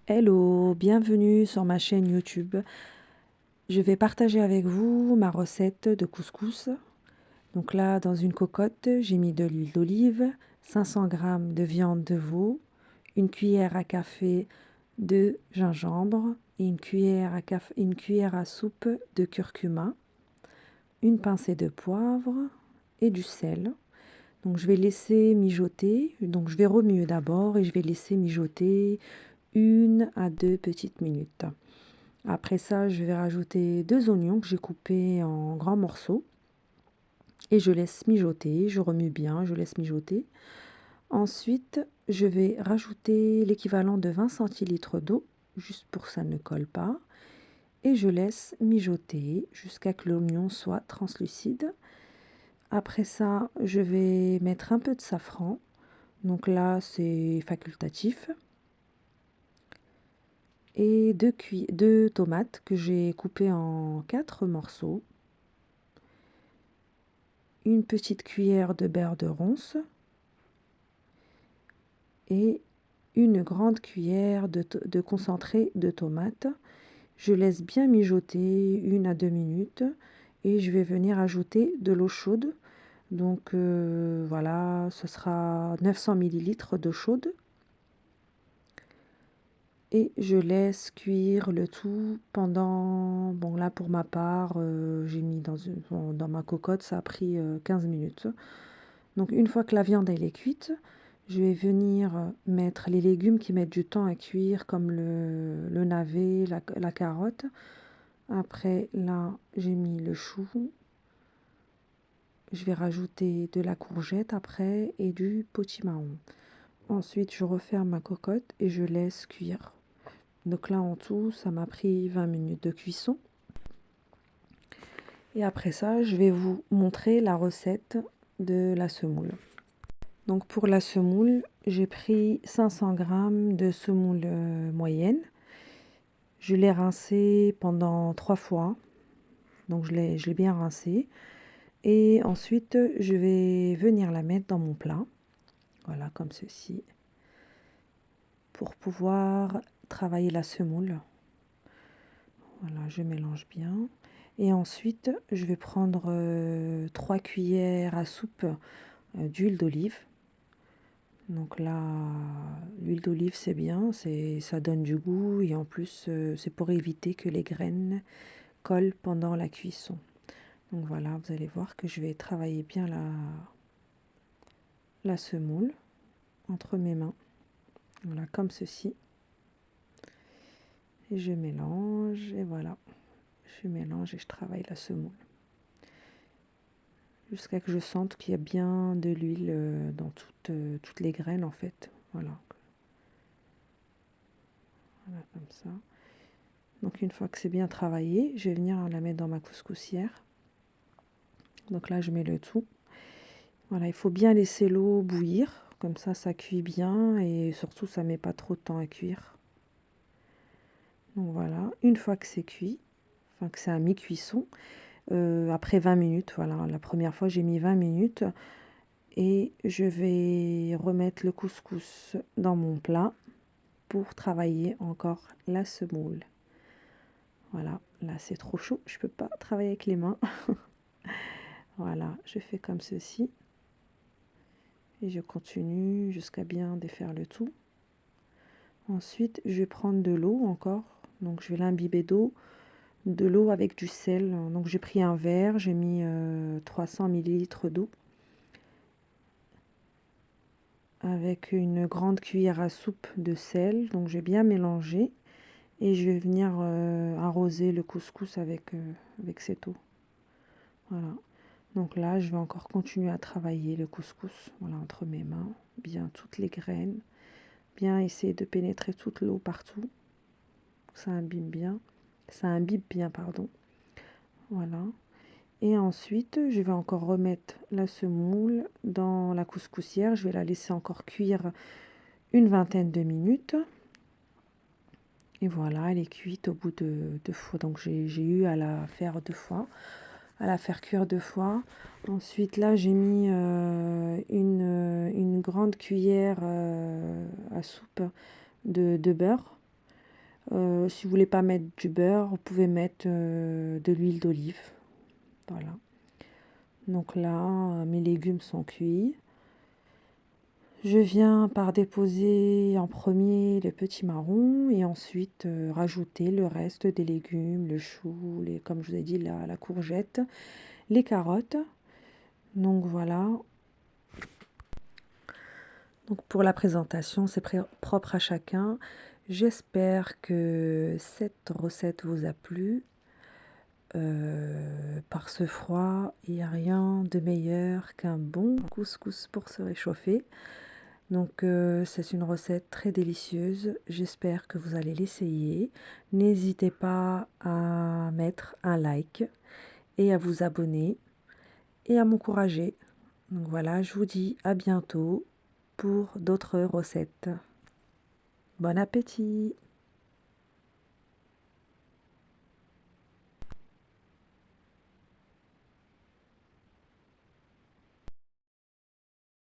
Hello, bienvenue sur ma chaîne YouTube. Je vais partager avec vous ma recette de couscous. Donc là, dans une cocotte, j'ai mis de l'huile d'olive, 500 g de viande de veau, une cuillère à café de gingembre et une cuillère à soupe de curcuma, une pincée de poivre et du sel. Donc je vais laisser mijoter. Donc je vais remuer d'abord et je vais laisser mijoter 1 à 2 petites minutes. Après ça, je vais rajouter 2 oignons que j'ai coupés en grands morceaux et je laisse mijoter, je remue bien, je laisse mijoter. Ensuite, je vais rajouter l'équivalent de 20 centilitres d'eau, juste pour que ça ne colle pas, et je laisse mijoter jusqu'à que l'oignon soit translucide. Après ça, je vais mettre un peu de safran, donc là c'est facultatif. Et 2 tomates que j'ai coupées en 4 morceaux, une petite cuillère de beurre de ronce et une grande cuillère de concentré de tomate. Je laisse bien mijoter 1 à 2 minutes et je vais venir ajouter de l'eau chaude. Donc voilà, ce sera 900 ml d'eau chaude. Et je laisse cuire le tout pendant, bon là pour ma part, j'ai mis dans ma cocotte, ça a pris 15 minutes. Donc une fois que la viande elle est cuite, je vais venir mettre les légumes qui mettent du temps à cuire, comme le navet, la carotte. Après là, j'ai mis le chou. Je vais rajouter de la courgette après et du potimarron. Ensuite, je referme ma cocotte et je laisse cuire. Donc là, en tout, ça m'a pris 20 minutes de cuisson. Et après ça, je vais vous montrer la recette de la semoule. Donc pour la semoule, j'ai pris 500 g de semoule moyenne. Je l'ai rincée pendant 3 fois. Donc je l'ai bien rincée. Et ensuite, je vais venir la mettre dans mon plat. Voilà, comme ceci. Pour pouvoir travailler la semoule. Voilà, je mélange bien. Et ensuite, je vais prendre 3 cuillères à soupe d'huile d'olive. Donc là, l'huile d'olive, c'est bien, ça donne du goût et en plus, c'est pour éviter que les graines collent pendant la cuisson. Donc voilà, vous allez voir que je vais travailler bien la semoule entre mes mains. Voilà, comme ceci. Et je mélange et voilà. Je mélange et je travaille la semoule. Jusqu'à que je sente qu'il y a bien de l'huile dans toutes les graines en fait. Voilà. Voilà, comme ça. Donc une fois que c'est bien travaillé, je vais venir la mettre dans ma couscoussière. Donc là, je mets le tout. Voilà, il faut bien laisser l'eau bouillir. Comme ça cuit bien et surtout, ça ne met pas trop de temps à cuire. Donc voilà, une fois que c'est cuit, enfin que c'est à mi-cuisson, après 20 minutes, voilà, la première fois j'ai mis 20 minutes et je vais remettre le couscous dans mon plat pour travailler encore la semoule. Voilà, là c'est trop chaud, je ne peux pas travailler avec les mains. Voilà, je fais comme ceci et je continue jusqu'à bien défaire le tout. Ensuite, je vais prendre de l'eau encore, donc je vais l'imbiber de l'eau avec du sel. Donc j'ai pris un verre, j'ai mis 300 ml d'eau avec une grande cuillère à soupe de sel. Donc je vais bien mélanger et je vais venir arroser le couscous avec cette eau. Voilà. Donc là, je vais encore continuer à travailler le couscous, voilà, entre mes mains, bien toutes les graines, bien essayer de pénétrer toute l'eau partout, ça imbibe bien, pardon. Voilà. Et ensuite, je vais encore remettre la semoule dans la couscoussière. Je vais la laisser encore cuire une vingtaine de minutes. Et voilà, elle est cuite au bout de 2 fois. Donc j'ai eu à la faire 2 fois, à la faire cuire 2 fois. Ensuite, là, j'ai mis une grande cuillère à soupe de beurre. Si vous voulez pas mettre du beurre, vous pouvez mettre de l'huile d'olive. Voilà. Donc là, mes légumes sont cuits. Je viens par déposer en premier les petits marrons et ensuite rajouter le reste des légumes, le chou, comme je vous ai dit, la courgette, les carottes. Donc voilà. Donc pour la présentation, c'est propre à chacun. J'espère que cette recette vous a plu. Par ce froid, il n'y a rien de meilleur qu'un bon couscous pour se réchauffer. Donc c'est une recette très délicieuse. J'espère que vous allez l'essayer. N'hésitez pas à mettre un like et à vous abonner et à m'encourager. Donc voilà, je vous dis à bientôt pour d'autres recettes. Bon appétit!